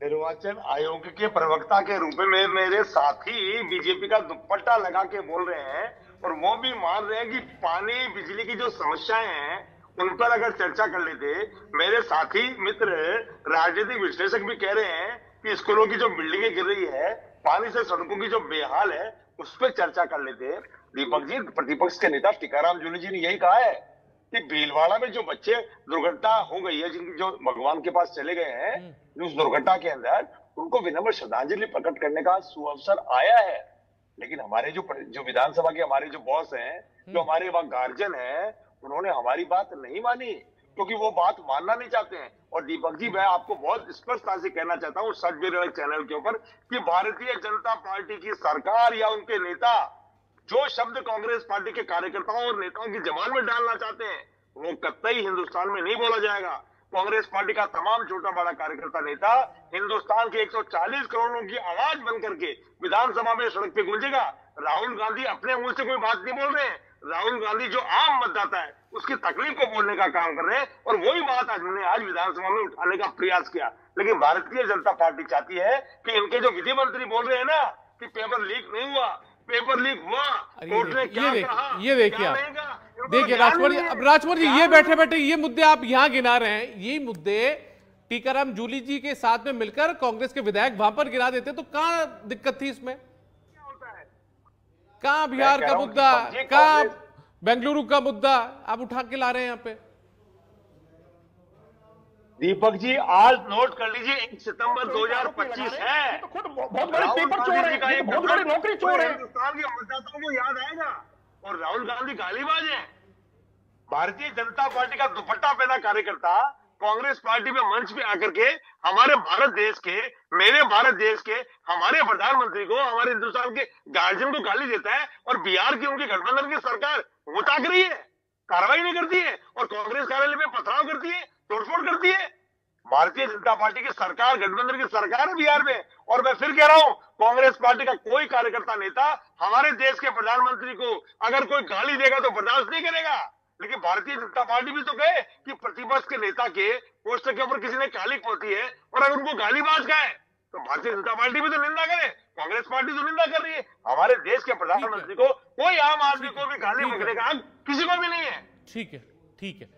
निर्वाचन आयोग के प्रवक्ता के रूप में मेरे साथी बीजेपी का दुपट्टा लगा के बोल रहे हैं और वो भी मान रहे हैं कि पानी बिजली की जो समस्याएं हैं उन पर अगर चर्चा कर लेते। मेरे साथी मित्र राजनीतिक विश्लेषक भी कह रहे हैं कि स्कूलों की जो बिल्डिंगें गिर रही है, पानी से सड़कों की जो बेहाल है, उस पर चर्चा कर लेते। दीपक जी, प्रतिपक्ष के नेता टीकाराम जूली जी ने यही कहा है कि भीलवाड़ा में जो बच्चे दुर्घटना हो गई है, जिनकी जो भगवान के पास चले गए हैं, उस दुर्घटना के अंदर उनको विनम्र श्रद्धांजलि प्रकट करने का सुअवसर आया है। लेकिन हमारे जो विधानसभा के हमारे जो बॉस हैं, जो हमारे वहां गार्जियन हैं, उन्होंने हमारी बात नहीं मानी क्योंकि वो बात मानना नहीं चाहते हैं। और दीपक जी, मैं आपको बहुत स्पष्टता से कहना चाहता हूं सच बेरोल चैनल के ऊपर कि भारतीय जनता पार्टी की सरकार या उनके नेता जो शब्द कांग्रेस पार्टी के कार्यकर्ताओं और नेताओं की जबान में डालना चाहते हैं, वो कतई हिंदुस्तान में नहीं बोला जाएगा। कांग्रेस पार्टी का तमाम छोटा बड़ा कार्यकर्ता नेता हिंदुस्तान के 140 करोड़ों की आवाज बन करके विधानसभा में सड़क पे गूंजेगा। राहुल गांधी अपने मुंह से कोई बात नहीं बोल रहे हैं। राहुल गांधी जो आम मतदाता है उसकी तकलीफ को बोलने का काम कर रहे हैं और वही बात आज विधानसभा में उठाने का प्रयास किया। लेकिन भारतीय जनता पार्टी चाहती है कि इनके जो विधि मंत्री बोल रहे हैं ना कि पेपर लीक नहीं हुआ, पेपर लीक हुआ, कोर्ट ने क्या कहा, ये देखिए आप, देखिए राजकुमार जी, अब राजकुमार जी ये बैठे बैठे ये मुद्दे आप यहां गिना रहे हैं, ये मुद्दे टीकाराम जूली जी के साथ में मिलकर कांग्रेस के विधायक वहां पर गिरा देते तो कहां दिक्कत थी इसमें? कहां बिहार का मुद्दा, कहां बेंगलुरु का मुद्दा आप उठा के ला रहे हैं यहां पे? दीपक जी, आज नोट कर लीजिए 1 सितंबर 2025 है। तो खुद बहुत बड़े पेपर चोर है, बहुत बड़े नौकरी चोर है। हिंदुस्तान के मतदाताओं को याद आएगा। और राहुल गांधी गालीबाज है। भारतीय जनता पार्टी का दुपट्टा पहना कार्यकर्ता कांग्रेस पार्टी में मंच पे आकर के हमारे भारत देश के, मेरे भारत देश के हमारे प्रधानमंत्री को, हमारे हिंदुस्तान के गार्जियन को गाली देता है और बिहार की उनकी गठबंधन की सरकार वो ताक रही है, कार्रवाई नहीं करती है और कांग्रेस कार्यालय में पथराव करती है, तोड़फोड़ करती है। भारतीय जनता पार्टी की सरकार, गठबंधन की सरकार है बिहार में। और मैं फिर कह रहा हूं, कांग्रेस पार्टी का कोई कार्यकर्ता नेता हमारे देश के प्रधानमंत्री को अगर कोई गाली देगा तो बर्दाश्त नहीं करेगा। लेकिन भारतीय जनता पार्टी भी तो कहे कि प्रतिपक्ष के नेता के पोस्टर के ऊपर किसी ने काली पोती है और अगर उनको गालीबाज कहे तो भारतीय जनता पार्टी भी तो निंदा करे, कांग्रेस पार्टी तो निंदा कर रही है। हमारे देश के प्रधानमंत्री को, कोई आम आदमी को भी गाली बकने का हक किसी को भी नहीं है। ठीक है, ठीक है।